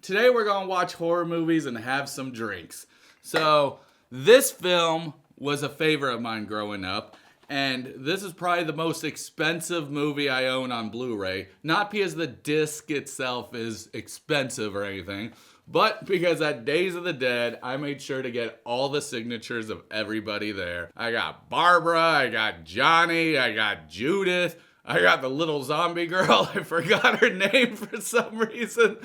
Today we're gonna watch horror movies and have some drinks. So this film was a favorite of mine growing up, and this is probably the most expensive movie I own on Blu-ray. Not because the disc itself is expensive or anything, but because at Days of the Dead, I made sure to get all the signatures of everybody there. I got Barbara, I got Johnny, I got Judith, I got the little zombie girl. I forgot her name for some reason.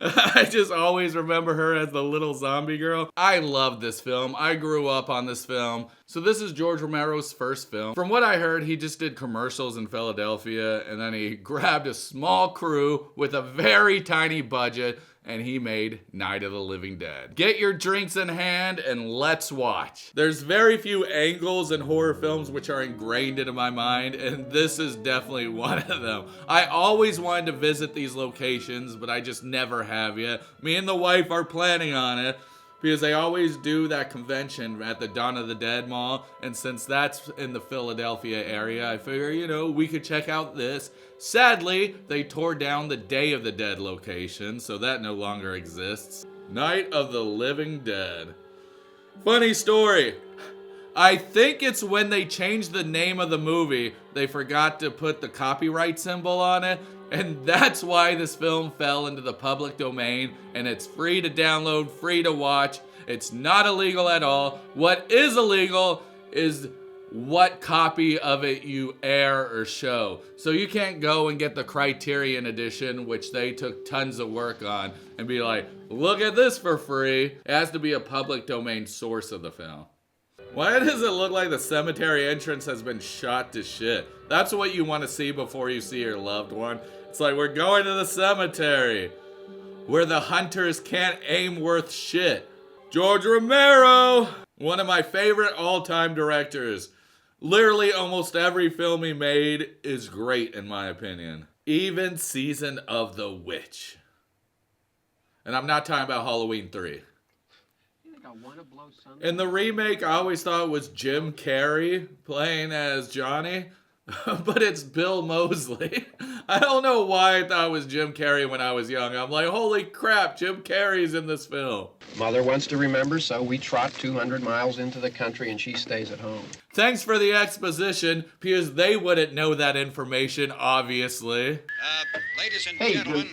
I just always remember her as the little zombie girl. I love this film. I grew up on this film. So this is George Romero's first film. From what I heard, he just did commercials in Philadelphia, and then he grabbed a small crew with a very tiny budget, and he made Night of the Living Dead. Get your drinks in hand and let's watch. There's very few angles in horror films which are ingrained into my mind, and this is definitely one of them. I always wanted to visit these locations, but I just never have yet. Me and the wife are planning on it, because they always do that convention at the Dawn of the Dead Mall, and since that's in the Philadelphia area, I figure, we could check out this. Sadly, they tore down the Day of the Dead location, so that no longer exists. Night of the Living Dead. Funny story. I think it's when they changed the name of the movie, they forgot to put the copyright symbol on it, and that's why this film fell into the public domain, and it's free to download, free to watch. It's not illegal at all. What is illegal is what copy of it you air or show. So you can't go and get the Criterion edition, which they took tons of work on, and be like, look at this for free. It has to be a public domain source of the film. Why does it look like the cemetery entrance has been shot to shit? That's what you want to see before you see your loved one. It's like, we're going to the cemetery where the hunters can't aim worth shit. George Romero, one of my favorite all-time directors. Literally almost every film he made is great in my opinion. Even Season of the Witch. And I'm not talking about Halloween 3. In the remake, I always thought it was Jim Carrey playing as Johnny, but it's Bill Moseley. I don't know why I thought it was Jim Carrey when I was young. I'm like, holy crap, Jim Carrey's in this film. Mother wants to remember, so we trot 200 miles into the country and she stays at home. Thanks for the exposition, because they wouldn't know that information, obviously. Ladies and gentlemen,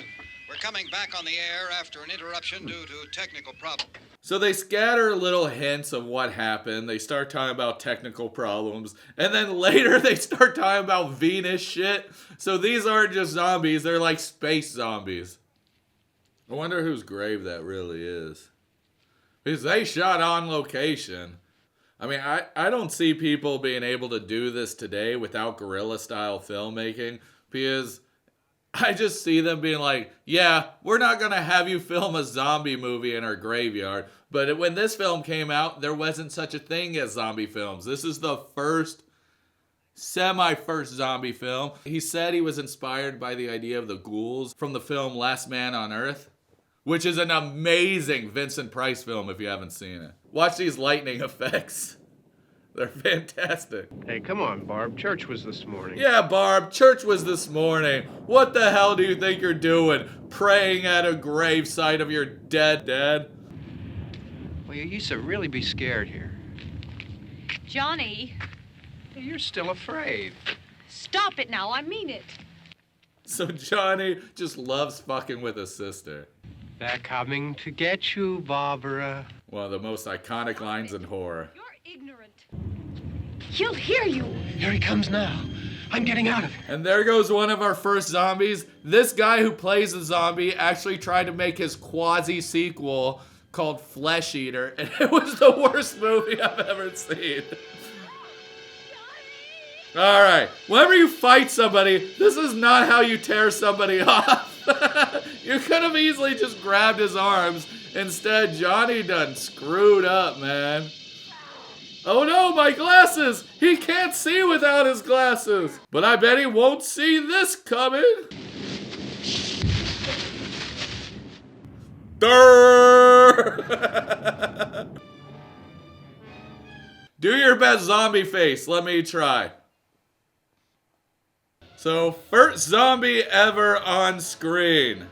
we're coming back on the air after an interruption due to technical problems. So they scatter little hints of what happened. They start talking about technical problems. And then later they start talking about Venus shit. So these aren't just zombies. They're like space zombies. I wonder whose grave that really is. Because they shot on location. I mean, I don't see people being able to do this today without guerrilla style filmmaking. Because I just see them being like, yeah, we're not going to have you film a zombie movie in our graveyard. But when this film came out, there wasn't such a thing as zombie films. This is the first, semi-first zombie film. He said he was inspired by the idea of the ghouls from the film Last Man on Earth, which is an amazing Vincent Price film if you haven't seen it. Watch these lightning effects. They're fantastic. Hey, come on, Barb. Church was this morning. Yeah, Barb, church was this morning. What the hell do you think you're doing? Praying at a gravesite of your dead dad? Well, you used to really be scared here. Johnny. Hey, you're still afraid. Stop it now, I mean it. So Johnny just loves fucking with his sister. They're coming to get you, Barbara. One of the most iconic lines in horror. You're ignorant. He'll hear you. Here he comes now. I'm getting out of here. And there goes one of our first zombies. This guy who plays the zombie actually tried to make his quasi-sequel called Flesh Eater, and it was the worst movie I've ever seen. Alright, whenever you fight somebody, this is not how you tear somebody off. You could have easily just grabbed his arms. Instead, Johnny done screwed up, man. Oh no, my glasses! He can't see without his glasses! But I bet he won't see this coming! Durr! Do your best zombie face, let me try. So, first zombie ever on screen.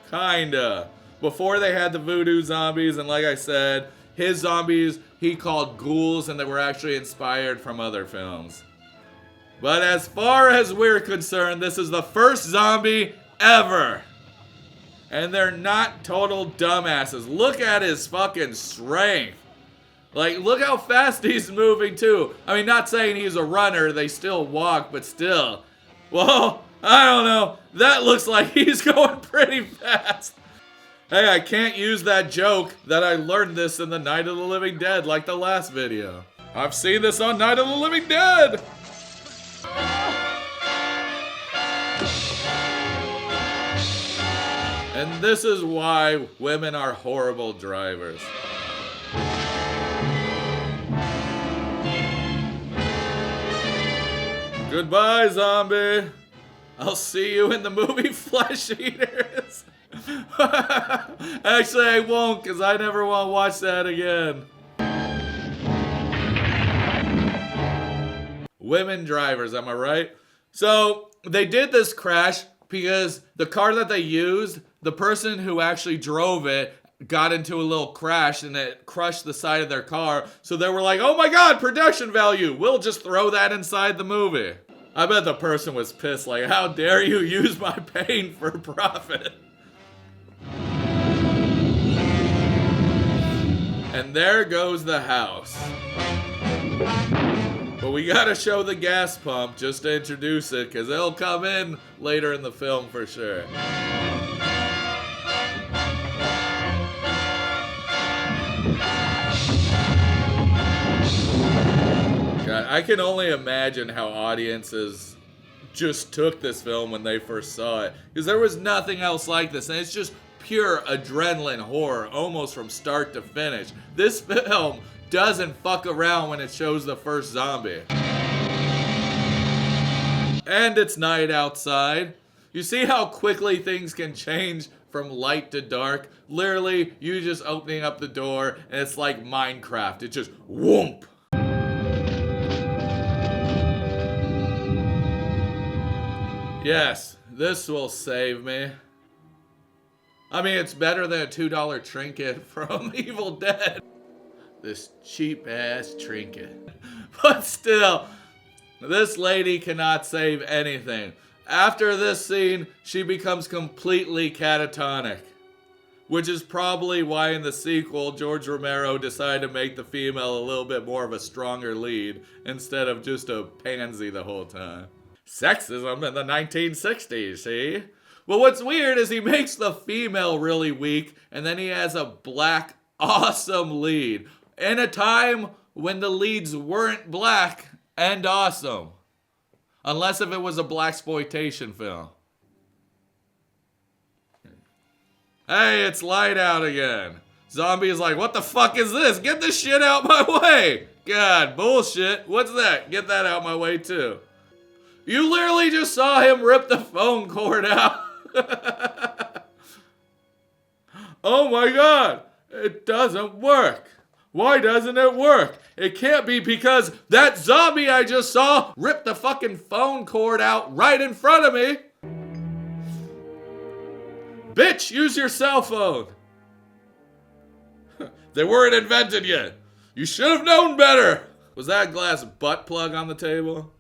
Kinda. before they had the voodoo zombies, and like I said, his zombies he called ghouls, and they were actually inspired from other films. But as far as we're concerned, this is the first zombie ever. And they're not total dumbasses. Look at his fucking strength. Like, look how fast he's moving too. I mean, not saying he's a runner, they still walk, but still. Well, I don't know. That looks like he's going pretty fast. Hey, I can't use that joke that I learned this in the Night of the Living Dead like the last video. I've seen this on Night of the Living Dead. And this is why women are horrible drivers. Goodbye, zombie. I'll see you in the movie Flesh Eaters. Actually, I won't, because I never want to watch that again. Women drivers, am I right? So, they did this crash because the car that they used, the person who actually drove it got into a little crash and it crushed the side of their car. So they were like, oh my god, production value. We'll just throw that inside the movie. I bet the person was pissed, like, how dare you use my pain for profit? And there goes the house. But we gotta show the gas pump just to introduce it, because it'll come in later in the film for sure. God, I can only imagine how audiences just took this film when they first saw it, because there was nothing else like this, and it's just pure adrenaline horror, almost from start to finish. This film doesn't fuck around when it shows the first zombie. And it's night outside. You see how quickly things can change from light to dark? Literally, you just opening up the door, and it's like Minecraft. It just whoomp. Yes, this will save me. I mean, it's better than a $2 trinket from Evil Dead. This cheap-ass trinket. But still, this lady cannot save anything. After this scene, she becomes completely catatonic. Which is probably why in the sequel, George Romero decided to make the female a little bit more of a stronger lead, instead of just a pansy the whole time. Sexism in the 1960s, see? Well, what's weird is he makes the female really weak, and then he has a black, awesome lead. In a time when the leads weren't black and awesome. Unless if it was a blaxploitation film. Hey, it's light out again. Zombie is like, what the fuck is this? Get this shit out my way. God, bullshit. What's that? Get that out my way too. You literally just saw him rip the phone cord out. Oh my god. It doesn't work. Why doesn't it work? It can't be because that zombie I just saw ripped the fucking phone cord out right in front of me. Bitch, use your cell phone. They weren't invented yet. You should have known better. Was that a glass butt plug on the table?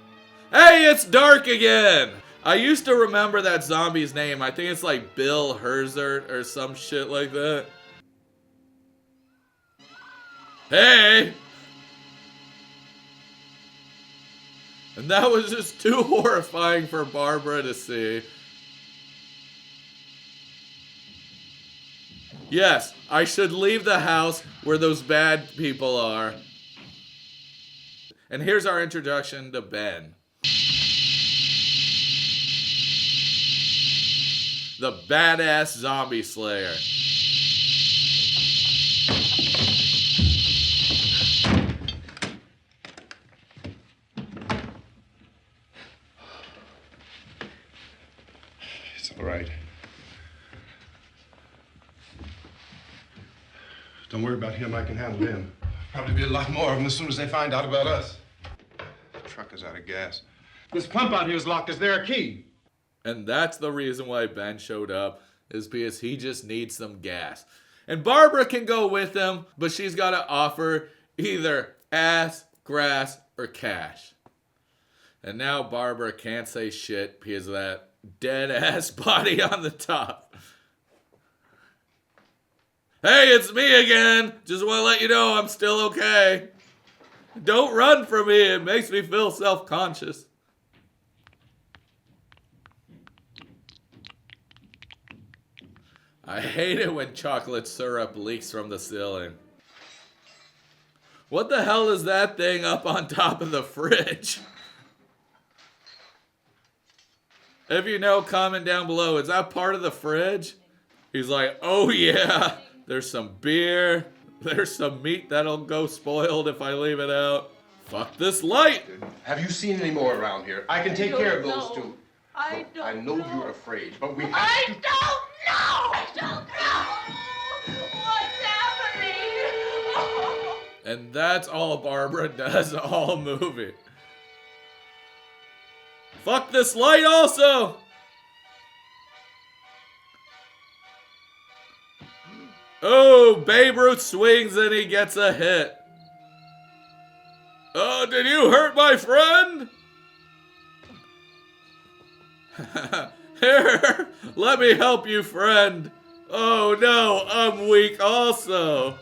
Hey, it's dark again. I used to remember that zombie's name. I think it's like Bill Herzert or some shit like that. Hey! And that was just too horrifying for Barbara to see. Yes, I should leave the house where those bad people are. And here's our introduction to Ben. The badass zombie slayer. It's all right. Don't worry about him. I can handle him. Probably be a lot more of them as soon as they find out about us. The truck is out of gas. This pump out here is locked. Is there a key? And that's the reason why Ben showed up. is because he just needs some gas. And Barbara can go with him, but she's got to offer either ass, grass, or cash. And now Barbara can't say shit because of that dead-ass body on the top. Hey, it's me again. Just want to let you know I'm still okay. Don't run from me. It makes me feel self-conscious. I hate it when chocolate syrup leaks from the ceiling. What the hell is that thing up on top of the fridge? If you know, comment down below. Is that part of the fridge? He's like, oh yeah, there's some beer. There's some meat that'll go spoiled if I leave it out. Fuck this light. Have you seen any more around here? I can take care of those two. I Look, I know you're afraid, but we have I to... don't know! I don't know! What's happening? And that's all Barbara does all movie. Fuck this light also! Oh, Babe Ruth swings and he gets a hit. Oh, did you hurt my friend? Here, let me help you, friend. Oh no, I'm weak also.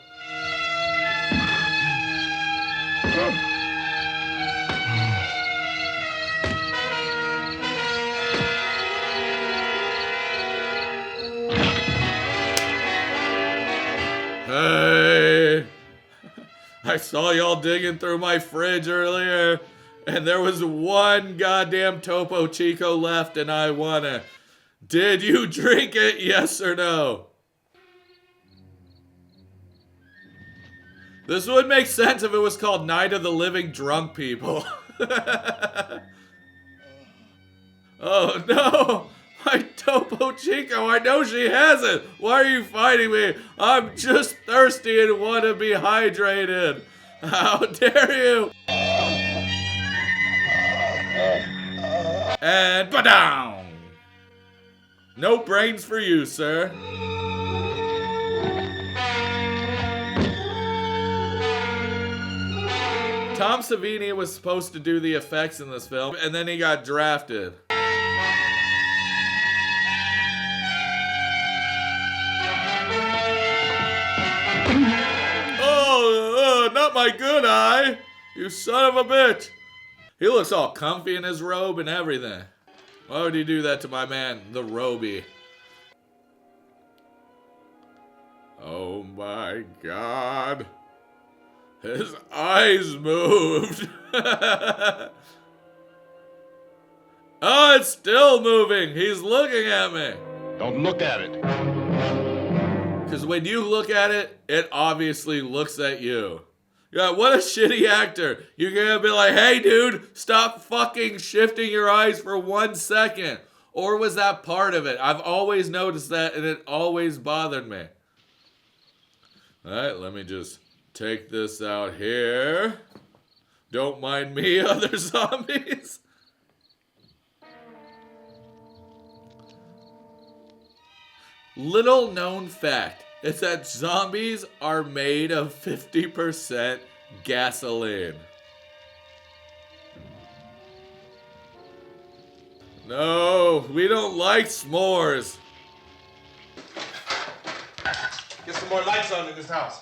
Hey, I saw y'all digging through my fridge earlier, and there was one goddamn Topo Chico left, and I won it. Did you drink it, yes or no? This would make sense if it was called Night of the Living Drunk People. Oh no! My Topo Chico, I know she has it! Why are you fighting me? I'm just thirsty and want to be hydrated! How dare you! And ba-down! No brains for you, sir. Tom Savini was supposed to do the effects in this film, and then he got drafted. Not my good eye! You son of a bitch! He looks all comfy in his robe and everything. Why would you do that to my man, the Roby? Oh my god. His eyes moved. Oh, it's still moving. He's looking at me. Don't look at it. Because when you look at it, it obviously looks at you. Yeah, what a shitty actor. You're gonna be like, hey dude, stop fucking shifting your eyes for 1 second. Or was that part of it? I've always noticed that and it always bothered me. Alright, let me just take this out here. Don't mind me, other zombies. Little known fact. It's that zombies are made of 50% gasoline. No, we don't like s'mores. Get some more lights on in this house.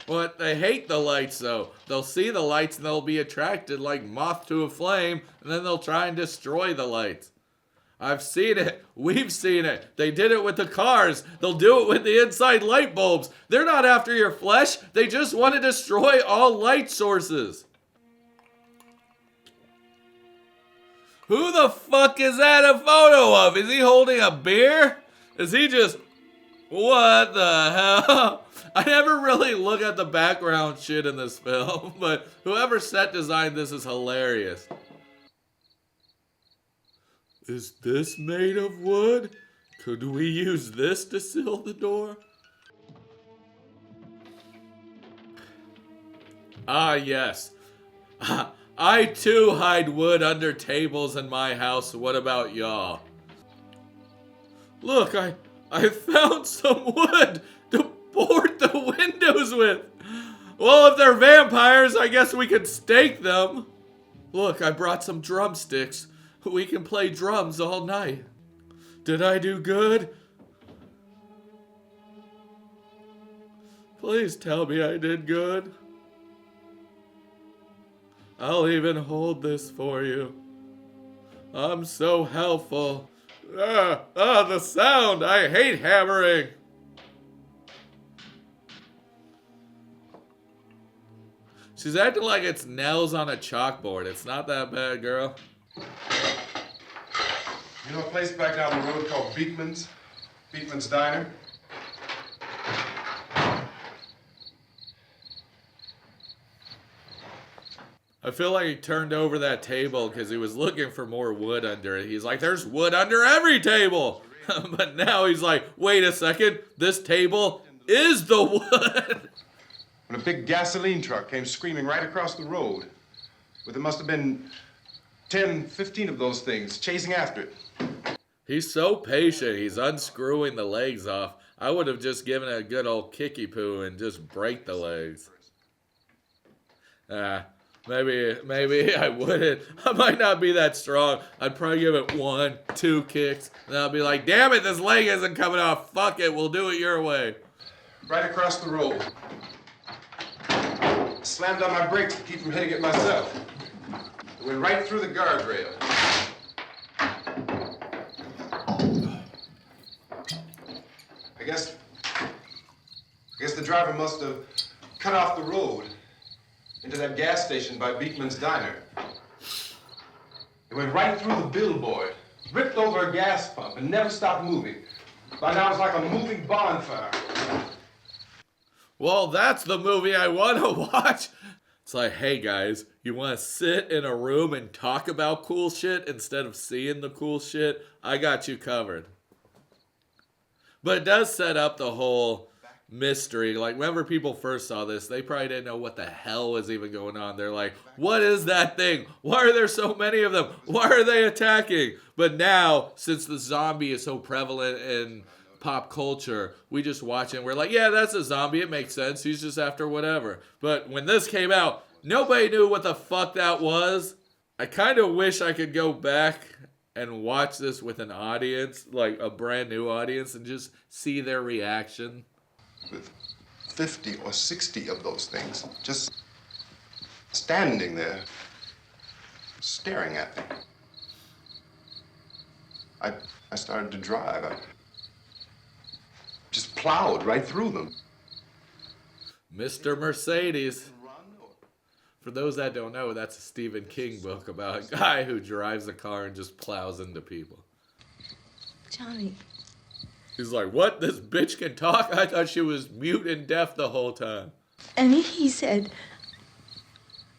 But they hate the lights though. They'll see the lights and they'll be attracted like moth to a flame, and then they'll try and destroy the lights. I've seen it. We've seen it. They did it with the cars. They'll do it with the inside light bulbs. They're not after your flesh. They just want to destroy all light sources. Who the fuck is that a photo of? Is he holding a beer? Is he just... What the hell? I never really look at the background shit in this film, but whoever set designed this is hilarious. Is this made of wood? Could we use this to seal the door? Ah, yes. I too hide wood under tables in my house. What about y'all? Look, I found some wood to board the windows with. Well, if they're vampires, I guess we could stake them. Look, I brought some drumsticks. We can play drums all night. Did I do good? Please tell me I did good. I'll even hold this for you. I'm so helpful. The sound! I hate hammering! She's acting like it's nails on a chalkboard. It's not that bad, girl. You know a place back down the road called Beekman's? Beekman's Diner? I feel like he turned over that table because he was looking for more wood under it. He's like, there's wood under every table. But now he's like, wait a second, this table is the wood. When a big gasoline truck came screaming right across the road, with there must have been 10, 15 of those things chasing after it. He's so patient. He's unscrewing the legs off. I would have just given it a good old kicky poo and just break the legs. Maybe I wouldn't. I might not be that strong. I'd probably give it 1, 2 kicks. And I'll be like, damn it, this leg isn't coming off. Fuck it, we'll do it your way. Right across the road. Slammed on my brakes to keep from hitting it myself. It went right through the guardrail. I guess the driver must have cut off the road into that gas station by Beekman's Diner. It went right through the billboard, ripped over a gas pump, and never stopped moving. By now it's like a moving bonfire. Well, that's the movie I want to watch. It's like, hey guys, you want to sit in a room and talk about cool shit instead of seeing the cool shit? I got you covered. But it does set up the whole mystery. Like, whenever people first saw this, they probably didn't know what the hell was even going on. They're like, what is that thing? Why are there so many of them? Why are they attacking? But now, since the zombie is so prevalent in pop culture, we just watch it and we're like, yeah, that's a zombie. It makes sense. He's just after whatever. But when this came out, nobody knew what the fuck that was. I kind of wish I could go back and watch this with an audience, like a brand new audience, and just see their reaction. With 50 or 60 of those things just standing there, staring at me. I started to drive. I just plowed right through them. Mr. Mercedes. For those that don't know, that's a Stephen King book about a guy who drives a car and just plows into people. Johnny. He's like, what? This bitch can talk? I thought she was mute and deaf the whole time. And he said,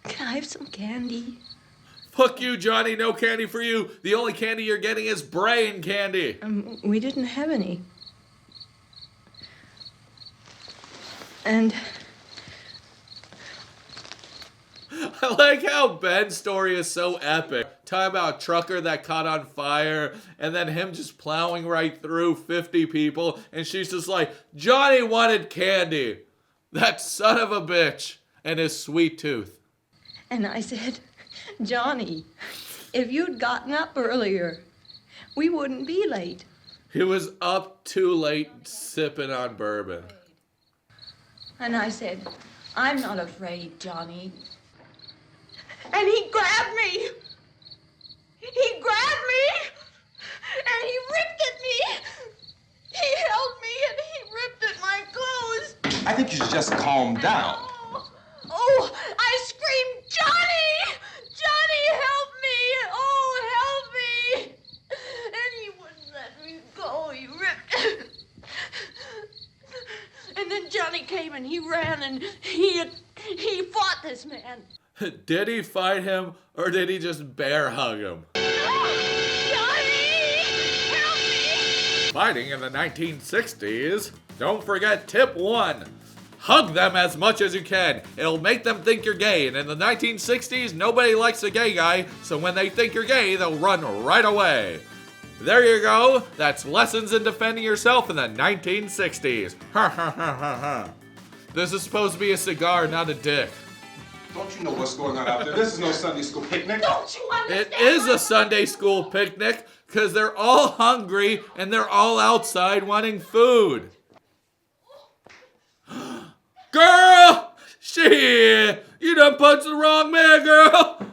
can I have some candy? Fuck you, Johnny. No candy for you. The only candy you're getting is brain candy. We didn't have any. And I like how Ben's story is so epic. Talking about a trucker that caught on fire, and then him just plowing right through 50 people, and she's just like, Johnny wanted candy. That son of a bitch. And his sweet tooth. And I said, Johnny, if you'd gotten up earlier, we wouldn't be late. He was up too late sipping on bourbon. And I said, I'm not afraid, Johnny. And he grabbed me. He grabbed me, and he ripped at me. He held me, and he ripped at my clothes. I think you should just calm down. Oh, I screamed, Johnny! Johnny, help me! Oh, help me! And he wouldn't let me go. He ripped. And then Johnny came and he ran and he fought this man. Did he fight him, or did he just bear hug him? Johnny! Help me! Fighting in the 1960s. Don't forget tip 1. Hug them as much as you can. It'll make them think you're gay. And in the 1960s, nobody likes a gay guy, so when they think you're gay, they'll run right away. There you go. That's lessons in defending yourself in the 1960s. Ha ha ha ha ha. This is supposed to be a cigar, not a dick. Don't you know what's going on out there? This is no Sunday school picnic. Don't you understand? It is a Sunday school picnic because they're all hungry and they're all outside wanting food. Girl! Shit! You done punched the wrong man, girl!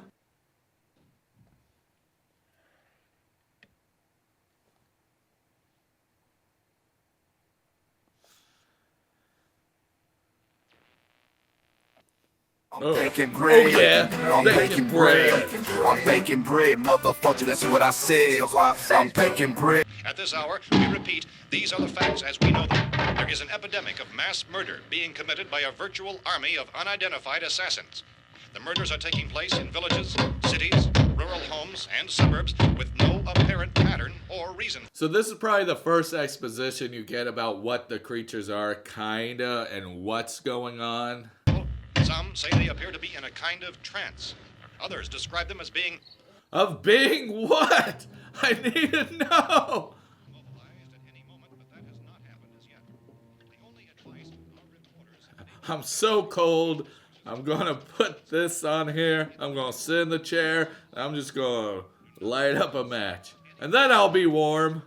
I'm baking bread. Oh yeah, I'm baking baking bread. bread. I'm baking bread, motherfucker. That's what I said. I'm baking bread. At this hour, we repeat, these are the facts as we know them. There is an epidemic of mass murder being committed by a virtual army of unidentified assassins. The murders are taking place in villages, cities, rural homes, and suburbs with no apparent pattern or reason. So this is probably the first exposition you get about what the creatures are, kinda, and what's going on. Some say they appear to be in a kind of trance. Others describe them as being Of being what? I need to know. mobilized at any moment, but that has not happened as yet. The only advice our reporters have been I'm so cold. I'm gonna put this on here. I'm gonna sit in the chair. I'm just gonna light up a match. And then I'll be warm.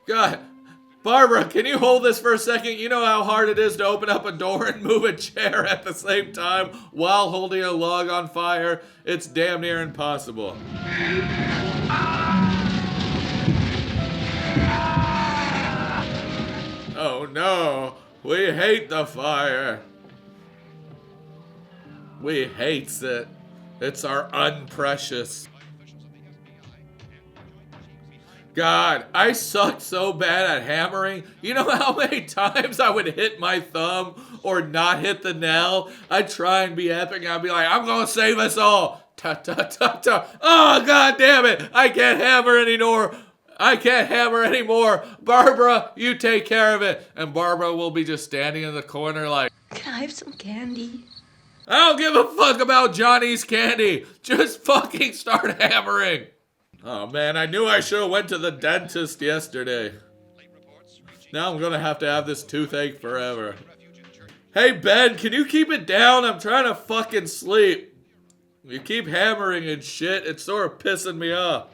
God. Barbara, can you hold this for a second? You know how hard it is to open up a door and move a chair at the same time while holding a log on fire? It's damn near impossible. Oh no, we hate the fire. We hates it. It's our unprecious. God, I suck so bad at hammering. You know how many times I would hit my thumb or not hit the nail? I'd try and be epic and I'd be like, I'm gonna save us all. Ta ta ta ta. Oh, God damn it. I can't hammer anymore. I can't hammer anymore. Barbara, you take care of it. And Barbara will be just standing in the corner like, Can I have some candy? I don't give a fuck about Johnny's candy. Just fucking start hammering. Oh man, I knew I should have went to the dentist yesterday. Now I'm gonna have to have this toothache forever. Hey Ben, can you keep it down? I'm trying to fucking sleep. You keep hammering and shit, it's sort of pissing me off.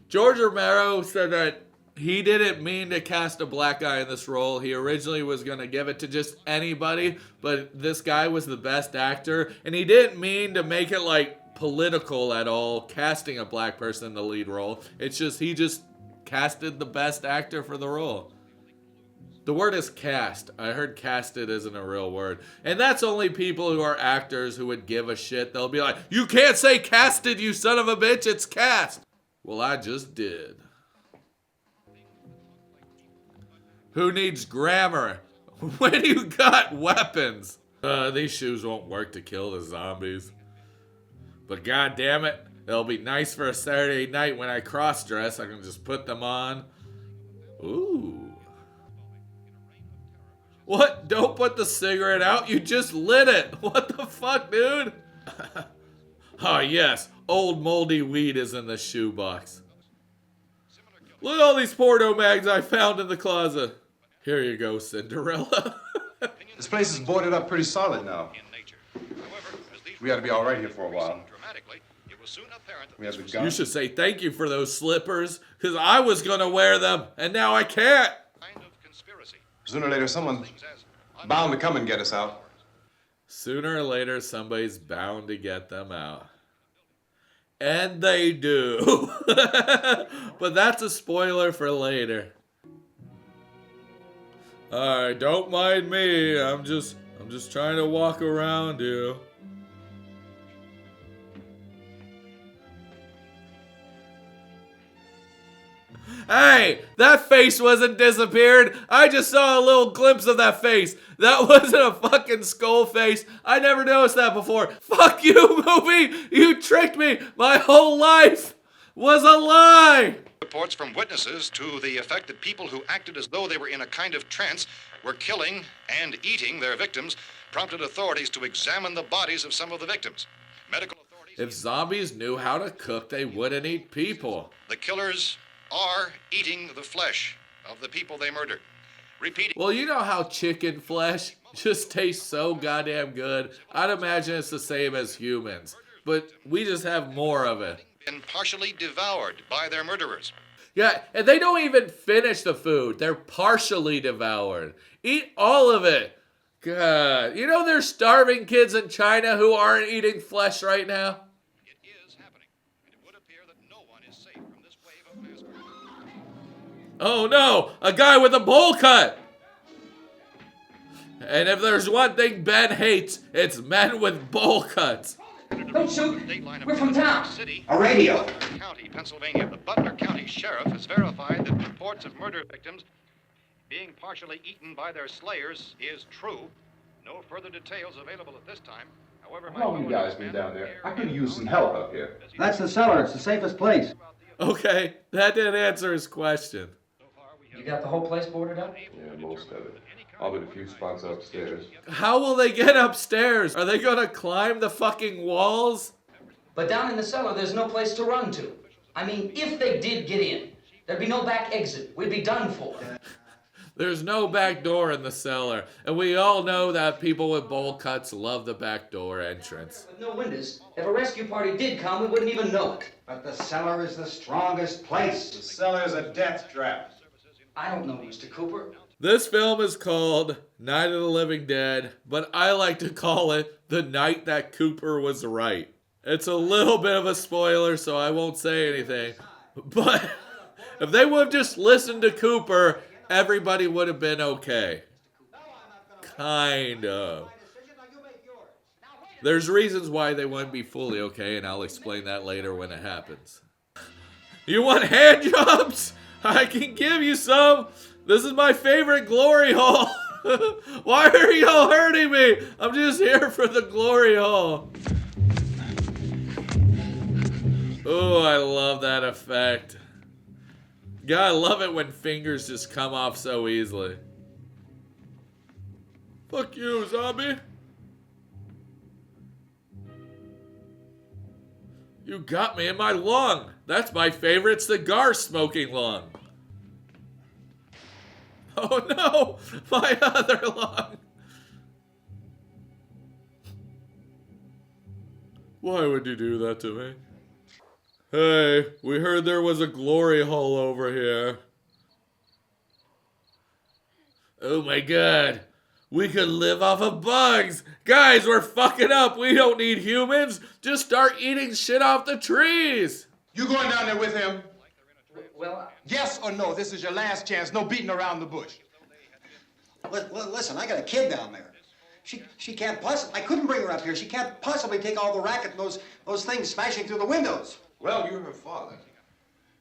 George Romero said that he didn't mean to cast a black guy in this role. He originally was gonna give it to just anybody, but this guy was the best actor, and he didn't mean to make it like political at all, casting a black person in the lead role. It's just he just casted the best actor for the role. The word is cast. I heard casted isn't a real word. And that's only people who are actors who would give a shit. They'll be like, you can't say casted, you son of a bitch, it's cast. Well, I just did. Who needs grammar when you got weapons? These shoes won't work to kill the zombies. But god damn it, they'll be nice for a Saturday night when I cross-dress. I can just put them on. Ooh. What? Don't put the cigarette out. You just lit it. What the fuck, dude? Oh, yes. Old moldy weed is in the shoebox. Look at all these porno mags I found in the closet. Here you go, Cinderella. This place is boarded up pretty solid now. in nature. However, as these We ought to be all right here for a while. dramatically, it was soon apparent that We have this the was gun. You should say thank you for those slippers, because I was going to wear them, and now I can't. a kind of conspiracy. Sooner or later, someone's Things as bound to come and get us out. Sooner or later, somebody's bound to get them out. And they do. But that's a spoiler for later. Alright, don't mind me. I'm just trying to walk around you. Hey, that face wasn't disappeared. I just saw a little glimpse of that face. That wasn't a fucking skull face. I never noticed that before. Fuck you, movie. You tricked me. My whole life was a lie. reports from witnesses to the effect that people who acted as though they were in a kind of trance were killing and eating their victims prompted authorities to examine the bodies of some of the victims. Medical authorities. If zombies knew how to cook, they wouldn't eat people. The killers are eating the flesh of the people they murder. Repeating. Well, you know how chicken flesh just tastes so goddamn good. I'd imagine it's the same as humans, but we just have more of it. Been partially devoured by their murderers. Yeah, and they don't even finish the food. They're partially devoured. Eat all of it. God. You know there's starving kids in China who aren't eating flesh right now? It is happening, and it would appear that no one is safe from this wave of mass murder. Oh no, a guy with a bowl cut. And if there's one thing Ben hates, it's men with bowl cuts. Don't shoot. We're from town. City, A radio. County, Pennsylvania. The Butler County Sheriff has verified that reports of murder victims being partially eaten by their slayers is true. No further details available at this time. However, How long you guys been down there? I could use some help up here. That's the cellar. It's the safest place. Okay, that didn't answer his question. You got the whole place boarded up? Yeah, most of it. All but a few spots upstairs. How will they get upstairs? Are they gonna climb the fucking walls? But down in the cellar, there's no place to run to. I mean, if they did get in, there'd be no back exit. We'd be done for. There's no back door in the cellar. And we all know that people with bowl cuts love the back door entrance. With no windows, if a rescue party did come, we wouldn't even know it. But the cellar is the strongest place. The cellar is a death trap. I don't know, Mr. Cooper. This film is called Night of the Living Dead, but I like to call it The Night That Cooper Was Right. It's a little bit of a spoiler, so I won't say anything. But if they would have just listened to Cooper, everybody would have been okay. Kind of. There's reasons why they wouldn't be fully okay, and I'll explain that later when it happens. You want hand jobs? I can give you some. This is my favorite glory hole. Why are y'all hurting me? I'm just here for the glory hole. Oh, I love that effect. God, I love it when fingers just come off so easily. Fuck you, zombie. You got me in my lung. That's my favorite cigar smoking lung. Oh no, my other lung. Why would you do that to me? Hey, we heard there was a glory hole over here. Oh my god, we could live off of bugs. Guys, we're fucking up. We don't need humans. Just start eating shit off the trees. You going down there with him? Well, Yes or no? This is your last chance. No beating around the bush. Listen, I got a kid down there. She can't possibly, I couldn't bring her up here. She can't possibly take all the racket and those things smashing through the windows. Well, you're her father.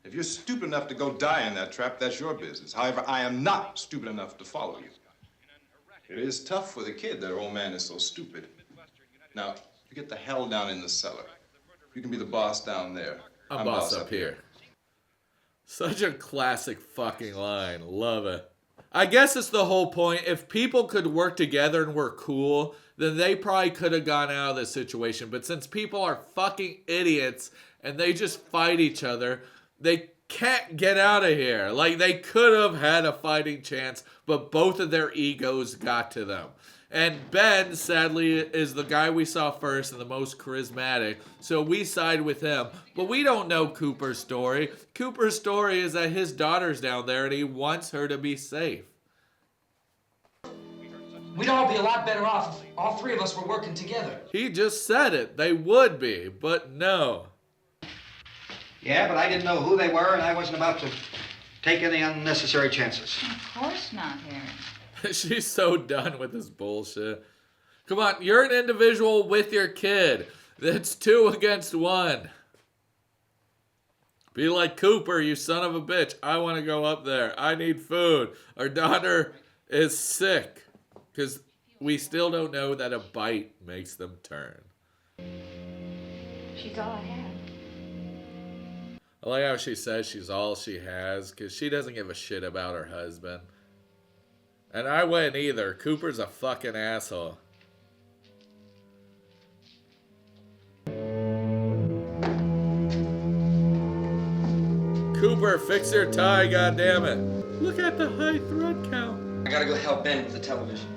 If you're stupid enough to go die in that trap, that's your business. However, I am not stupid enough to follow you. It is tough for the kid that her old man is so stupid. Now, you get the hell down in the cellar. You can be the boss down there. I'm boss up here. Such a classic fucking line. Love it. I guess it's the whole point. If people could work together and were cool, then they probably could have gone out of this situation. But since people are fucking idiots and they just fight each other, they can't get out of here. Like, they could have had a fighting chance, but both of their egos got to them. And Ben, sadly, is the guy we saw first and the most charismatic, so we side with him. But we don't know Cooper's story. Cooper's story is that his daughter's down there and he wants her to be safe. we'd all be a lot better off if all three of us were working together. He just said it. They would be, but no. Yeah, but I didn't know who they were, and I wasn't about to take any unnecessary chances. Of course not, Harry. She's so done with this bullshit. Come on, you're an individual with your kid. It's 2 against 1. Be like Cooper, you son of a bitch. I want to go up there. I need food. Our daughter is sick. Because we still don't know that a bite makes them turn. She's all I have. I like how she says she's all she has. Because she doesn't give a shit about her husband. And I wouldn't either. Cooper's a fucking asshole. Cooper, fix your tie, goddammit. Look at the high thread count. I gotta go help Ben with the television.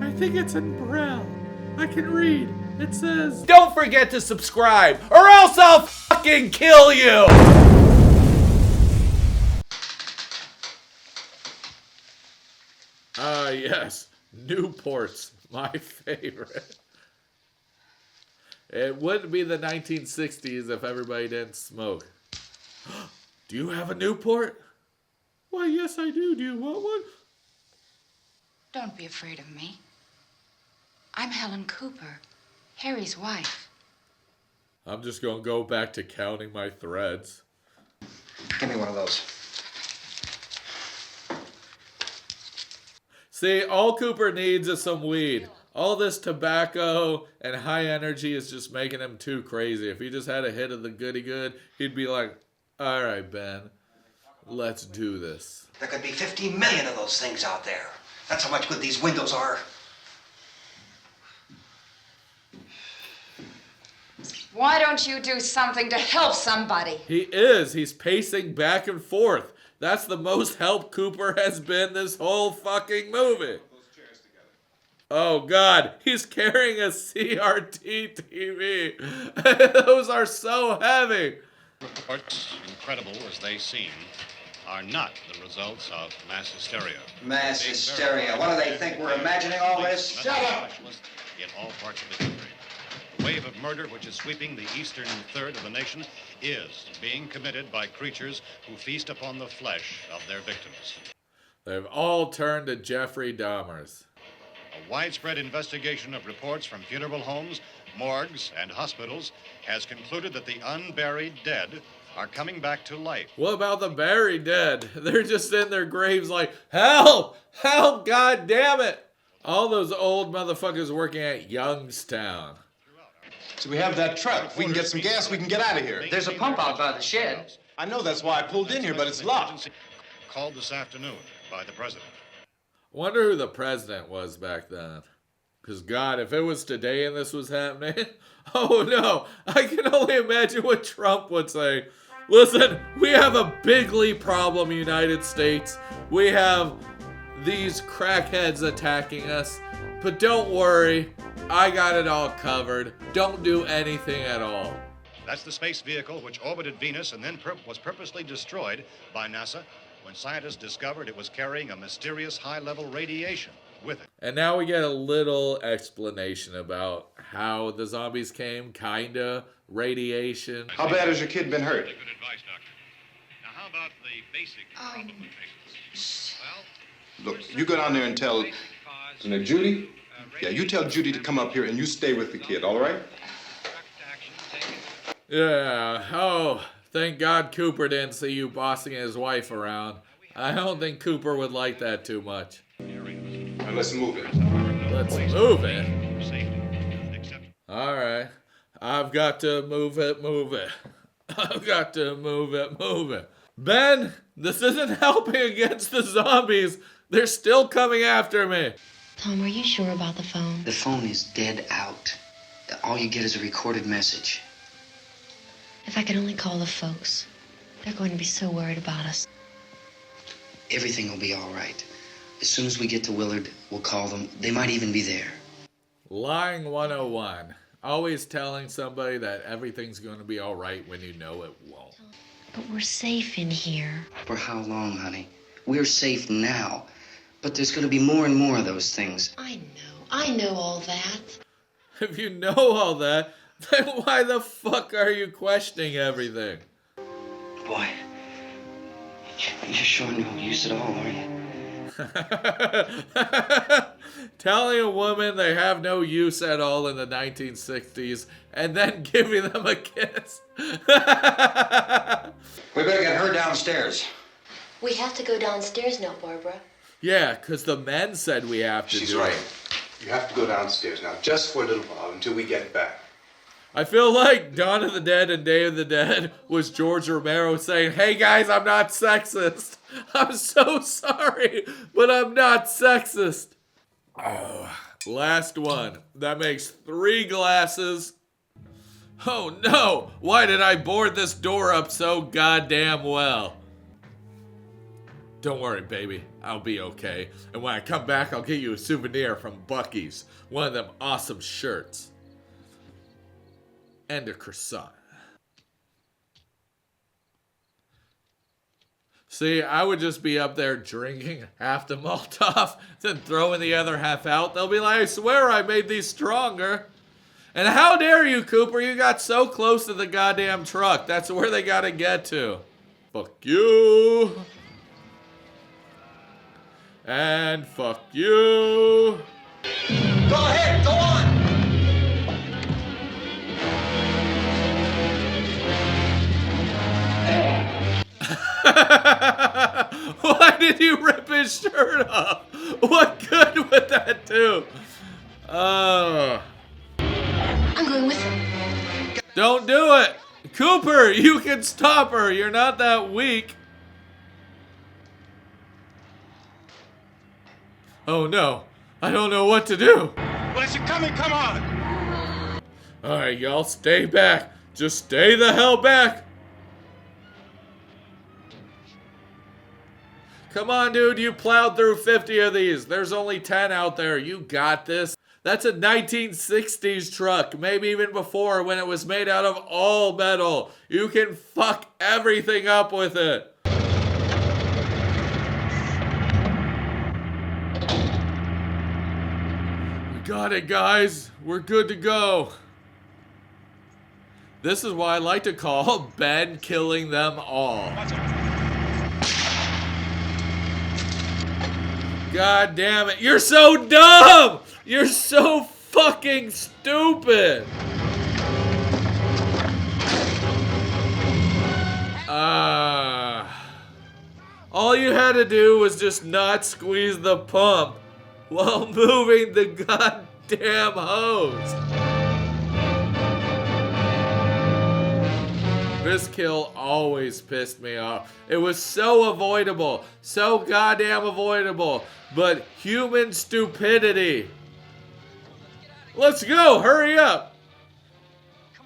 I think it's in Braille. I can read. It says, don't forget to subscribe, or else I'll fucking kill you! Ah, yes. Newport's my favorite. It wouldn't be the 1960s if everybody didn't smoke. Do you have a Newport? Why, yes, I do. Do you want one? Don't be afraid of me. I'm Helen Cooper, Harry's wife. I'm just going to go back to counting my threads. Give me one of those. See, all Cooper needs is some weed. All this tobacco and high energy is just making him too crazy. If he just had a hit of the goody good, he'd be like, all right, Ben, let's do this. There could be 15 million of those things out there. That's how much good these windows are. Why don't you do something to help somebody? He is. He's pacing back and forth. That's the most help Cooper has been this whole fucking movie. Oh, God. He's carrying a CRT TV. Those are so heavy. Reports, incredible as they seem, are not the results of mass hysteria. Mass hysteria. What do they think? We're imagining all this? Shut up! In all parts of the country. The wave of murder which is sweeping the eastern third of the nation is being committed by creatures who feast upon the flesh of their victims. They've all turned to Jeffrey Dahmers. A widespread investigation of reports from funeral homes, morgues, and hospitals has concluded that the unburied dead are coming back to life. What about the buried dead? They're just in their graves like, help! Help, God damn it! All those old motherfuckers working at Youngstown. So we have that truck. If we can get some gas, we can get out of here. There's a pump out by the shed. I know, that's why I pulled in here, but it's locked. Called this afternoon by the president. Wonder who the president was back then. Because, God, if it was today and this was happening, oh no, I can only imagine what Trump would say. Listen, we have a bigly problem, United States. We have these crackheads attacking us. But don't worry, I got it all covered. Don't do anything at all. That's the space vehicle which orbited Venus and then was purposely destroyed by NASA when scientists discovered it was carrying a mysterious high-level radiation with it. And now we get a little explanation about how the zombies came, kinda, radiation. How bad has your kid been hurt? Good advice, Doctor. Now, how about the basic problem of patients? Well, Look, you go down there and tell... Now, Judy? Yeah, you tell Judy to come up here and you stay with the kid, all right? Yeah, oh, thank God Cooper didn't see you bossing his wife around. I don't think Cooper would like that too much. Now, let's move it. Let's move it. Alright. I've got to move it. I've got to move it. Ben, this isn't helping against the zombies. They're still coming after me. Tom, are you sure about the phone? The phone is dead out. All you get is a recorded message. If I could only call the folks. They're going to be so worried about us. Everything will be all right. As soon as we get to Willard, we'll call them. They might even be there. Lying 101. Always telling somebody that everything's going to be all right when you know it won't. But we're safe in here. For how long, honey? We're safe now. But there's going to be more and more of those things. I know all that. If you know all that, then why the fuck are you questioning everything? Boy, you're showing no use at all, aren't you? Telling a woman they have no use at all in the 1960s and then giving them a kiss. We better get her downstairs. We have to go downstairs now, Barbara. Yeah, because the men said we have to. She's right. You have to go downstairs now, just for a little while, until we get back. I feel like Dawn of the Dead and Day of the Dead was George Romero saying, hey guys, I'm not sexist. I'm so sorry, but I'm not sexist. Oh, last one. That makes 3 glasses. Oh no! Why did I board this door up so goddamn well? Don't worry, baby. I'll be okay. And when I come back, I'll get you a souvenir from Bucky's. One of them awesome shirts. And a croissant. See, I would just be up there drinking half the Molotov, then throwing the other half out. They'll be like, I swear I made these stronger. And how dare you, Cooper? You got so close to the goddamn truck. That's where they gotta get to. Fuck you. And fuck you. Go ahead, go on. Why did you rip his shirt off? What good would that do? I'm going with him. Don't do it. Cooper, you can stop her. You're not that weak. Oh no. I don't know what to do. Well, as you're coming, come on. Alright, y'all, stay back. Just stay the hell back. Come on, dude, you plowed through 50 of these. There's only 10 out there. You got this. That's a 1960s truck, maybe even before, when it was made out of all metal. You can fuck everything up with it. We got it, guys. We're good to go. This is why I like to call Ben killing them all. God damn it. You're so dumb! You're so fucking stupid! All you had to do was just not squeeze the pump while moving the goddamn hose. This kill always pissed me off. It was so avoidable. So goddamn avoidable. But human stupidity. Let's go. Hurry up.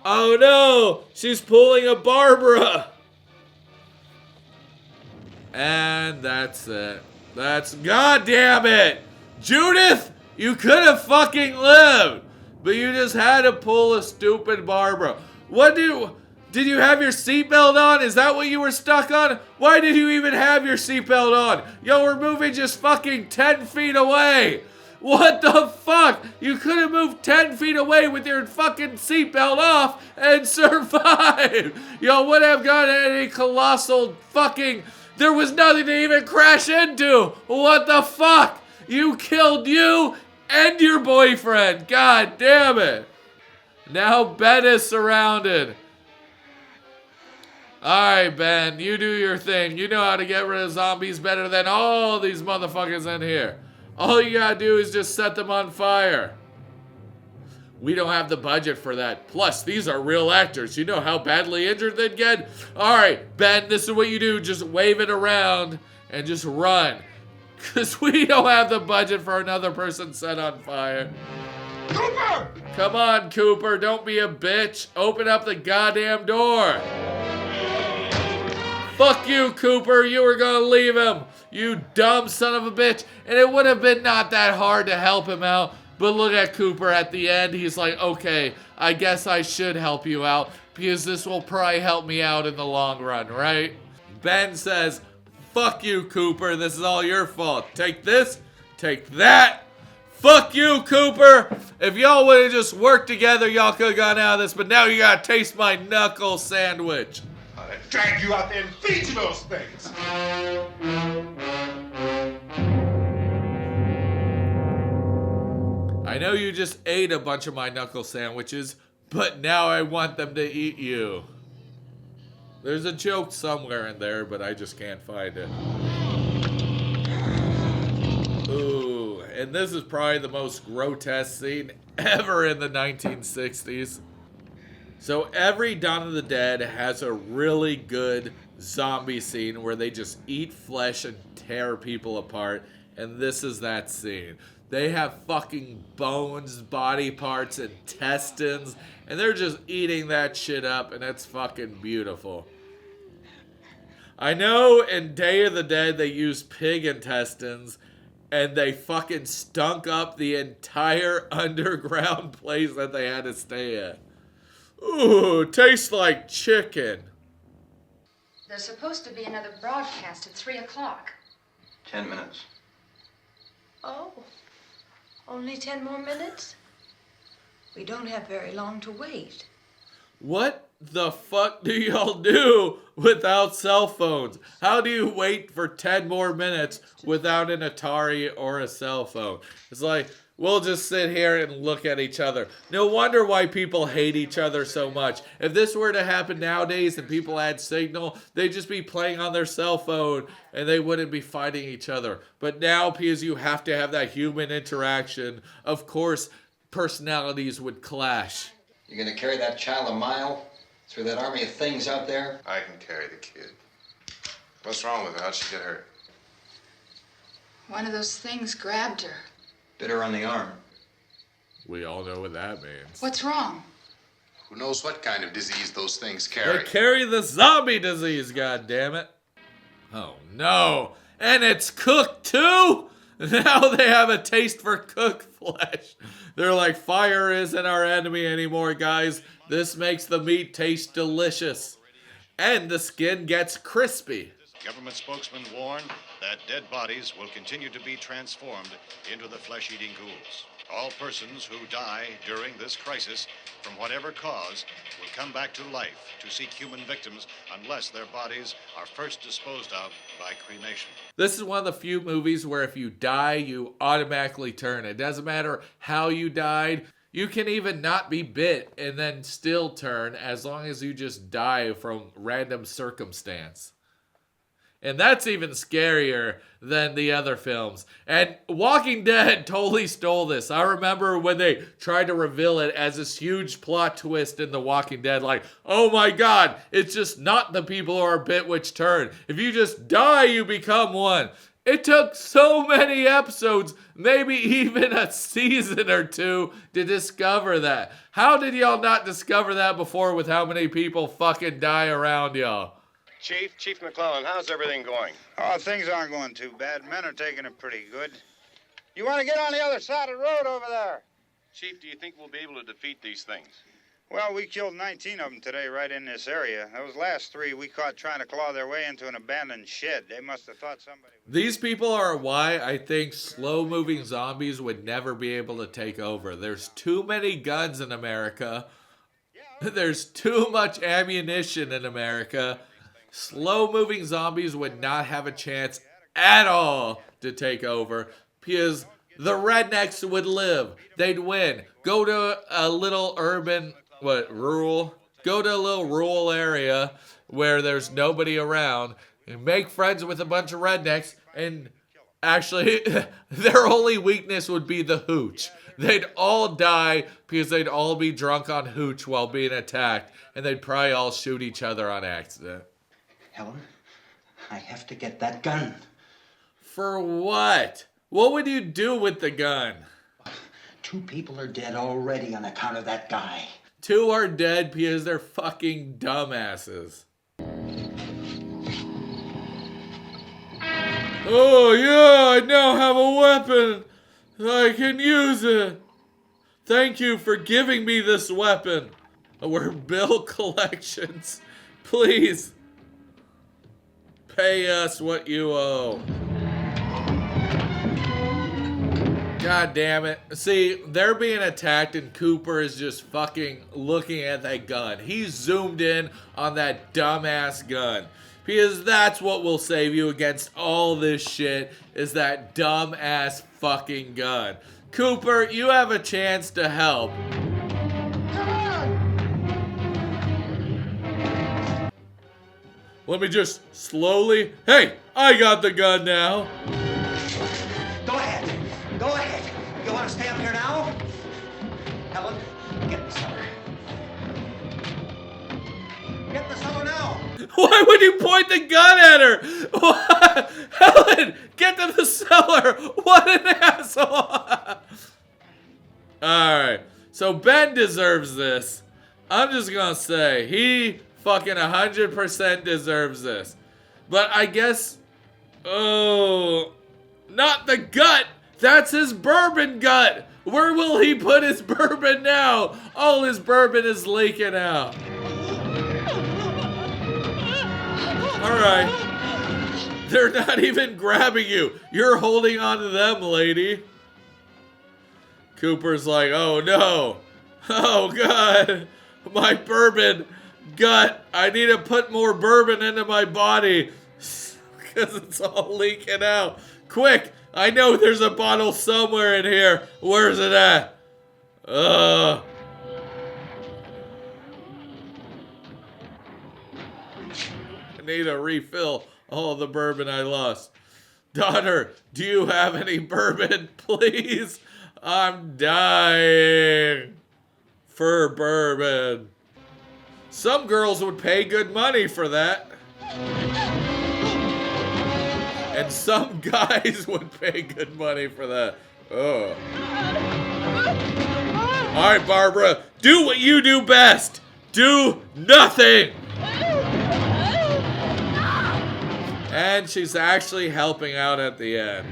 Oh no. She's pulling a Barbara. And that's it. That's goddamn it. Judith, you could have fucking lived. But you just had to pull a stupid Barbara. Did you have your seatbelt on? Is that what you were stuck on? Why did you even have your seatbelt on? Yo, we're moving just fucking 10 feet away. What the fuck? You could have moved 10 feet away with your fucking seatbelt off and survived. Yo, would have got any colossal fucking... There was nothing to even crash into. What the fuck? You killed you and your boyfriend. God damn it. Now Ben is surrounded. Alright, Ben, you do your thing. You know how to get rid of zombies better than all these motherfuckers in here. All you gotta do is just set them on fire. We don't have the budget for that. Plus, these are real actors. You know how badly injured they'd get? Alright, Ben, this is what you do. Just wave it around and just run. Because we don't have the budget for another person set on fire. Cooper! Come on, Cooper. Don't be a bitch. Open up the goddamn door. Fuck you, Cooper. You were gonna leave him. You dumb son of a bitch. And it would have been not that hard to help him out. But look at Cooper at the end. He's like, okay, I guess I should help you out. Because this will probably help me out in the long run, right? Ben says, fuck you, Cooper. This is all your fault. Take this. Take that. Fuck you, Cooper. If y'all would have just worked together, y'all could have gone out of this. But now you gotta taste my knuckle sandwich. Drag you out there and feed you those things. I know you just ate a bunch of my knuckle sandwiches, but now I want them to eat you. There's a joke somewhere in there, but I just can't find it. Ooh, and this is probably the most grotesque scene ever in the 1960s. So every Dawn of the Dead has a really good zombie scene where they just eat flesh and tear people apart. And this is that scene. They have fucking bones, body parts, intestines, and they're just eating that shit up, and it's fucking beautiful. I know in Day of the Dead they used pig intestines, and they fucking stunk up the entire underground place that they had to stay at. Ooh, tastes like chicken. There's supposed to be another broadcast at 3 o'clock. 10 minutes. Oh, only 10 more minutes? We don't have very long to wait. What the fuck do y'all do without cell phones? How do you wait for 10 more minutes without an Atari or a cell phone? It's like, we'll just sit here and look at each other. No wonder why people hate each other so much. If this were to happen nowadays and people had signal, they'd just be playing on their cell phone and they wouldn't be fighting each other. But now, because you have to have that human interaction, of course, personalities would clash. You gonna carry that child a mile through that army of things out there? I can carry the kid. What's wrong with her? How'd she get hurt? One of those things grabbed her. Bit her on the arm. We all know what that means. What's wrong? Who knows what kind of disease those things They carry? carry the zombie disease, goddammit. Oh no. And it's cooked too? Now they have a taste for cooked flesh. They're like, fire isn't our enemy anymore, guys. This makes the meat taste delicious. And the skin gets crispy. Government spokesmen warn that dead bodies will continue to be transformed into the flesh-eating ghouls. All persons who die during this crisis, from whatever cause, will come back to life to seek human victims unless their bodies are first disposed of by cremation. This is one of the few movies where if you die, you automatically turn. It doesn't matter how you died. You can even not be bit and then still turn as long as you just die from random circumstance. And that's even scarier than the other films. And Walking Dead totally stole this. I remember when they tried to reveal it as this huge plot twist in The Walking Dead. Like, oh my god, it's just not the people who are bit which turn. If you just die, you become one. It took so many episodes, maybe even a season or two, to discover that. How did y'all not discover that before with how many people fucking die around y'all? Chief McClellan, how's everything going? Oh, things aren't going too bad. Men are taking it pretty good. You want to get on the other side of the road over there? Chief, do you think we'll be able to defeat these things? Well, we killed 19 of them today right in this area. Those last 3 we caught trying to claw their way into an abandoned shed. They must have thought somebody... These people are why I think slow-moving zombies would never be able to take over. There's too many guns in America. There's too much ammunition in America. Slow-moving zombies would not have a chance at all to take over because the rednecks would live. They'd win. Go to a little urban, rural? Go to a little rural area where there's nobody around and make friends with a bunch of rednecks, and actually their only weakness would be the hooch. They'd all die because they'd all be drunk on hooch while being attacked, and they'd probably all shoot each other on accident. Helen, I have to get that gun. For what? What would you do with the gun? 2 people are dead already on account of that guy. 2 are dead because they're fucking dumbasses. Oh yeah, I now have a weapon. I can use it. Thank you for giving me this weapon. We're bill collections. Please. Pay us what you owe. God damn it. See, they're being attacked and Cooper is just fucking looking at that gun. He's zoomed in on that dumbass gun. Because that's what will save you against all this shit, is that dumbass fucking gun. Cooper, you have a chance to help. Let me just slowly... Hey, I got the gun now. Go ahead. Go ahead. You want to stay up here now? Helen, get the cellar. Get the cellar now. Why would you point the gun at her? Helen, get the in the cellar. What an asshole. Alright. So Ben deserves this. I'm just gonna say, he fucking 100% deserves this. But I guess... Oh... Not the gut! That's his bourbon gut! Where will he put his bourbon now? All his bourbon is leaking out. Alright. They're not even grabbing you. You're holding on to them, lady. Cooper's like, oh no. Oh God. My bourbon gut. I need to put more bourbon into my body. Because it's all leaking out. Quick. I know there's a bottle somewhere in here. Where's it at? I need to refill all the bourbon I lost. Daughter, do you have any bourbon, please? I'm dying for bourbon. Some girls would pay good money for that. And some guys would pay good money for that. Oh. All right, Barbara, do what you do best. Do nothing. And she's actually helping out at the end.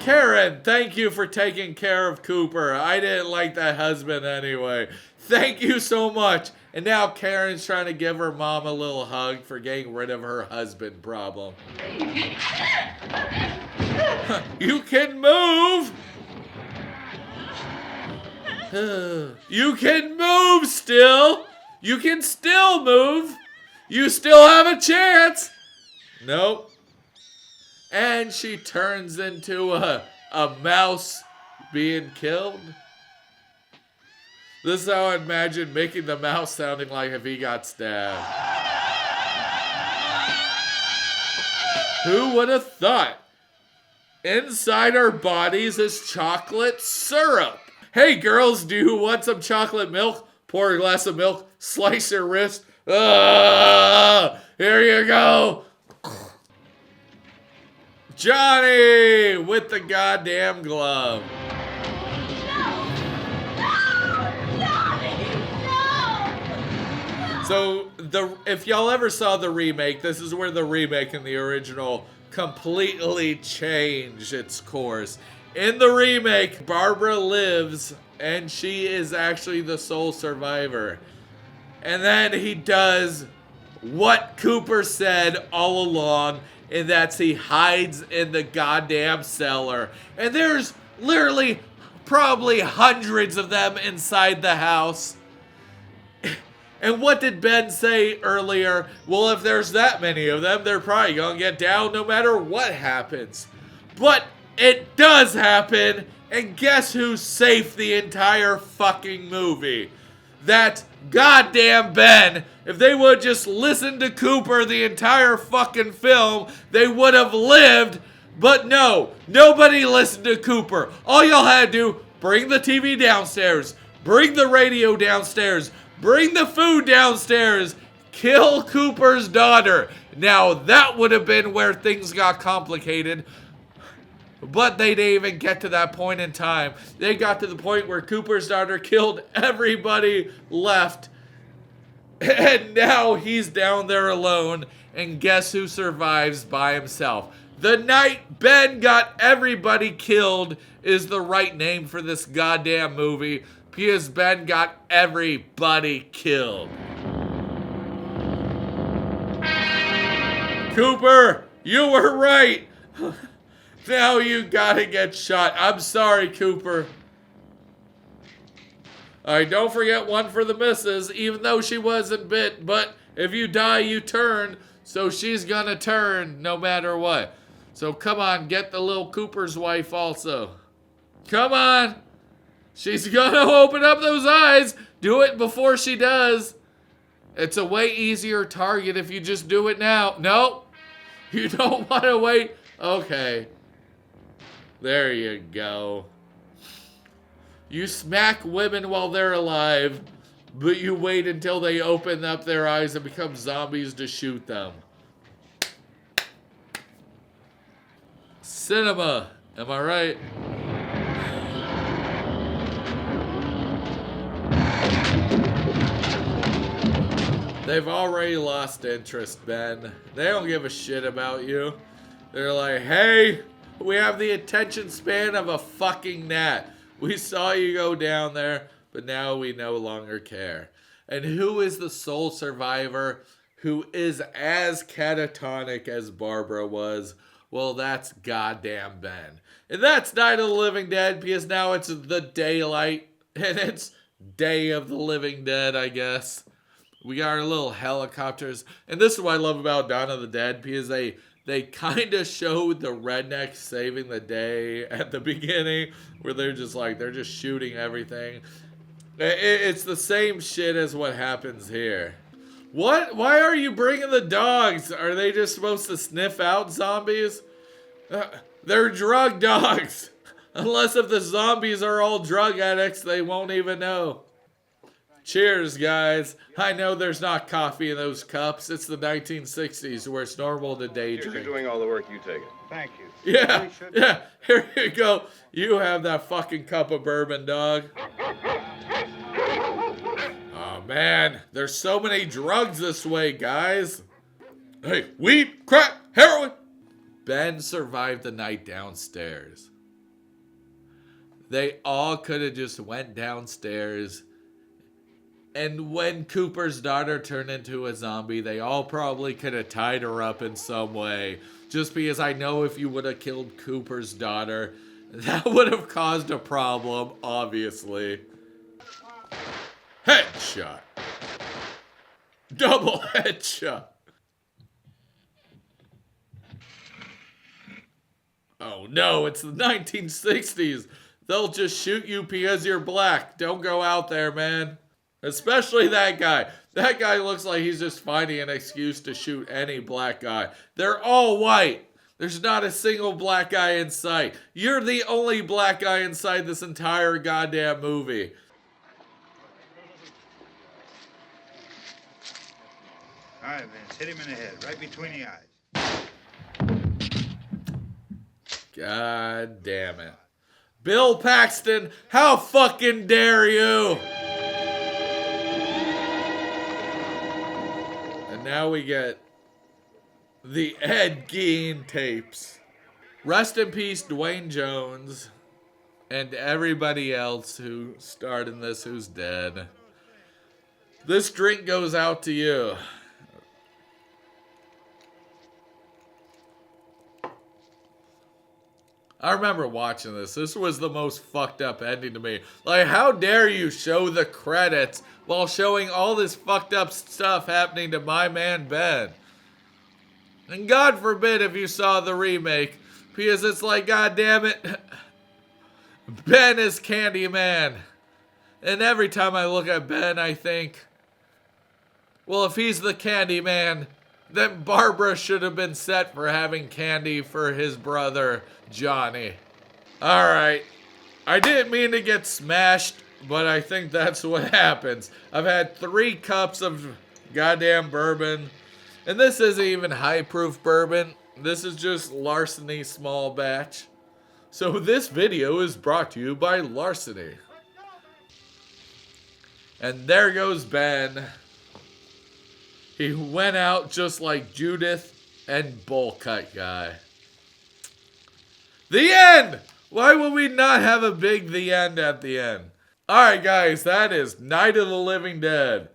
Karen, thank you for taking care of Cooper. I didn't like that husband anyway. Thank you so much. And now Karen's trying to give her mom a little hug for getting rid of her husband problem. You can move! You can move still! You can still move! You still have a chance! Nope. And she turns into a mouse being killed. This is how I imagine making the mouse sounding like if he got stabbed. Who would have thought? Inside our bodies is chocolate syrup. Hey girls, do you want some chocolate milk? Pour a glass of milk, slice your wrist. Here you go. Johnny with the goddamn glove. So, if y'all ever saw the remake, this is where the remake and the original completely change its course. In the remake, Barbara lives, and she is actually the sole survivor. And then he does what Cooper said all along, and that's he hides in the goddamn cellar. And there's literally probably hundreds of them inside the house. And what did Ben say earlier? Well, if there's that many of them, they're probably gonna get down no matter what happens. But it does happen, and guess who's safe the entire fucking movie? That goddamn Ben. If they would just listen to Cooper the entire fucking film, they would have lived. But no, nobody listened to Cooper. All y'all had to do, bring the TV downstairs, bring the radio downstairs, bring the food downstairs, kill Cooper's daughter. Now that would have been where things got complicated. But they didn't even get to that point in time. They got to the point where Cooper's daughter killed everybody left. And now he's down there alone. And guess who survives by himself? The night Ben got everybody killed is the right name for this goddamn movie. Because Ben got everybody killed. Cooper, you were right. Now you gotta get shot. I'm sorry, Cooper. Alright, don't forget one for the missus, even though she wasn't bit. But if you die, you turn. So she's gonna turn no matter what. So come on, get the little Cooper's wife also. Come on. She's gonna open up those eyes. Do it before she does. It's a way easier target if you just do it now. Nope. You don't want to wait. Okay. There you go. You smack women while they're alive. but you wait until they open up their eyes and become zombies to shoot them. Cinema, am I right? They've already lost interest, Ben. They don't give a shit about you. They're like, hey, we have the attention span of a fucking gnat. We saw you go down there, but now we no longer care. And who is the sole survivor who is as catatonic as Barbara was? Well, that's goddamn Ben. And that's Night of the Living Dead, because now it's the daylight, and it's Day of the Living Dead, I guess. We got our little helicopters. And this is what I love about Dawn of the Dead, because they kind of showed the rednecks saving the day at the beginning, where they're just shooting everything. It's the same shit as what happens here. What? Why are you bringing the dogs? Are they just supposed to sniff out zombies? They're drug dogs. Unless if the zombies are all drug addicts, they won't even know. Cheers, guys. I know there's not coffee in those cups. It's the 1960s where it's normal to day drink. You're doing all the work, you take it. Thank you. Yeah, yeah. Here you go. You have that fucking cup of bourbon, dog. Oh, man. There's so many drugs this way, guys. Hey, weed, crack, heroin. Ben survived the night downstairs. They all could have just went downstairs. And when Cooper's daughter turned into a zombie, they all probably could have tied her up in some way. Just because I know if you would have killed Cooper's daughter, that would have caused a problem, obviously. Headshot. Double headshot. Oh no, it's the 1960s. They'll just shoot you because you're black. Don't go out there, man. Especially that guy. That guy looks like he's just finding an excuse to shoot any black guy. They're all white. There's not a single black guy in sight. You're the only black guy inside this entire goddamn movie. All right, Vince, hit him in the head, right between the eyes. God damn it. Bill Paxton, how fucking dare you? And now we get the Ed Gein tapes. Rest in peace, Dwayne Jones, and everybody else who starred in this who's dead. This drink goes out to you. I remember watching this. This was the most fucked up ending to me. Like, how dare you show the credits while showing all this fucked up stuff happening to my man Ben? And God forbid if you saw the remake, because it's like, God damn it, Ben is Candyman. And every time I look at Ben, I think, well, if he's the Candyman, then Barbara should have been set for having candy for his brother, Johnny. Alright. I didn't mean to get smashed, but I think that's what happens. I've had 3 cups of goddamn bourbon. And this isn't even high-proof bourbon. This is just Larceny small batch. So this video is brought to you by Larceny. And there goes Ben. He went out just like Judith and Bowl Cut Guy. The end! Why would we not have a big the end at the end? Alright guys, that is Night of the Living Dead.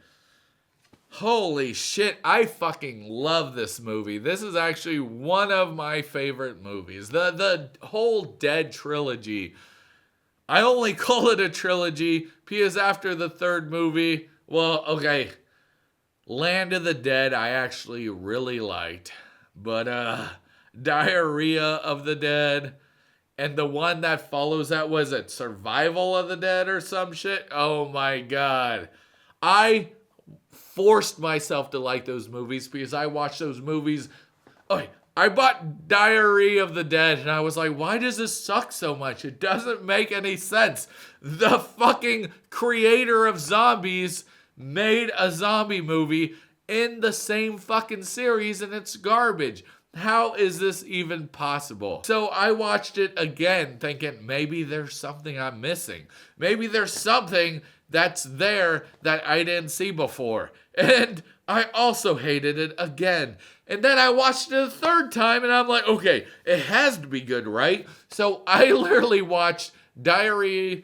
Holy shit, I fucking love this movie. This is actually one of my favorite movies. The whole Dead trilogy. I only call it a trilogy because after the 3rd movie, well, okay, Land of the Dead I actually really liked. But Diarrhea of the Dead and the one that follows that, was it Survival of the Dead or some shit? Oh my god. I forced myself to like those movies because I watched those movies. I bought Diary of the Dead and I was like, why does this suck so much? It doesn't make any sense. The fucking creator of zombies made a zombie movie in the same fucking series and it's garbage. How is this even possible? So I watched it again thinking maybe there's something I'm missing. Maybe there's something that's there that I didn't see before. And I also hated it again. And then I watched it a third time and I'm like, okay, it has to be good, right? So I literally watched Diarrhea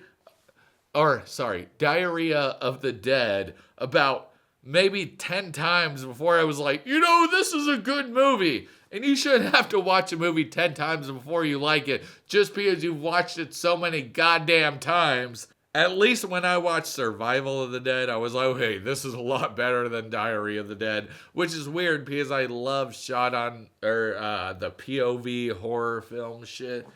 of the Dead about maybe 10 times before I was like, you know, this is a good movie. And you shouldn't have to watch a movie 10 times before you like it just because you've watched it so many goddamn times. At least when I watched Survival of the Dead, I was like, okay, this is a lot better than Diary of the Dead, which is weird because I love the POV horror film shit.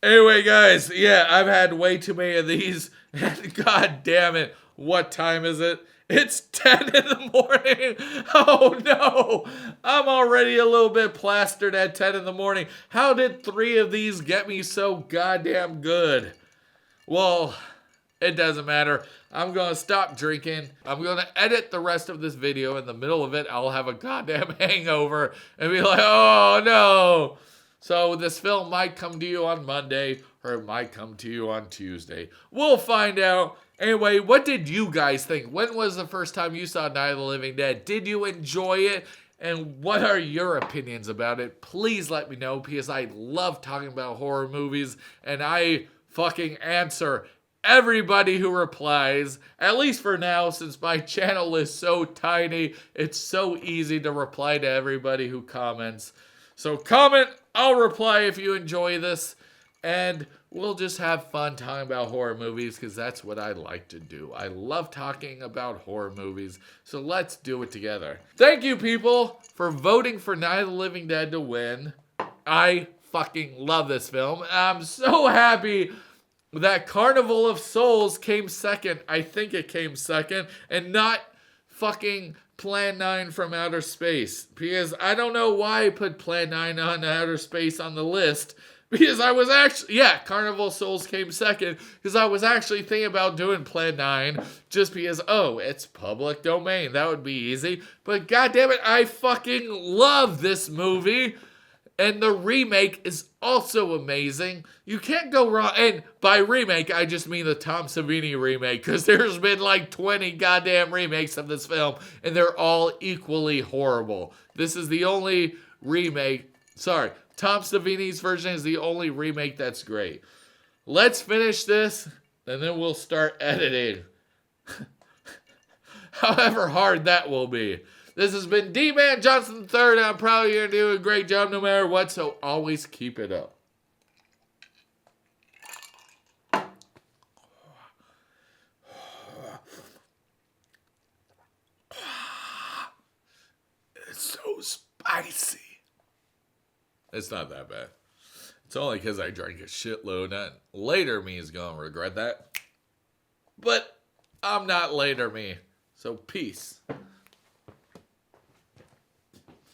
Anyway, guys, yeah, I've had way too many of these. And god damn it, what time is it? It's 10 in the morning. Oh no, I'm already a little bit plastered at 10 in the morning. How did 3 of these get me so goddamn good? Well, it doesn't matter. I'm going to stop drinking. I'm going to edit the rest of this video. In the middle of it, I'll have a goddamn hangover and be like, oh no. So this film might come to you on Monday or it might come to you on Tuesday. We'll find out. Anyway, what did you guys think? When was the first time you saw Night of the Living Dead? Did you enjoy it? And what are your opinions about it? Please let me know because I love talking about horror movies and I fucking answer everybody who replies, at least for now, since my channel is so tiny, it's so easy to reply to everybody who comments. So comment, I'll reply if you enjoy this, and we'll just have fun talking about horror movies because that's what I like to do. I love talking about horror movies, so let's do it together. Thank you, people, for voting for Night of the Living Dead to win. I fucking love this film. I'm so happy that Carnival of Souls came second. I think it came second, and not fucking Plan 9 from Outer Space. Because I don't know why I put Plan 9 on Outer Space on the list. Because I was actually, Carnival of Souls came second. Because I was actually thinking about doing Plan 9. Just because, oh, it's public domain. That would be easy. But goddammit, I fucking love this movie. And the remake is also amazing. You can't go wrong. And by remake, I just mean the Tom Savini remake. Because there's been like 20 goddamn remakes of this film. And they're all equally horrible. This is the only remake. Sorry, Tom Savini's version is the only remake that's great. Let's finish this. And then we'll start editing. However hard that will be. This has been Dee-man Johnson III, and I'm proud of you and doing a great job no matter what, so always keep it up. It's so spicy. It's not that bad. It's only because I drank a shitload, and later me is going to regret that. But I'm not later me, so peace.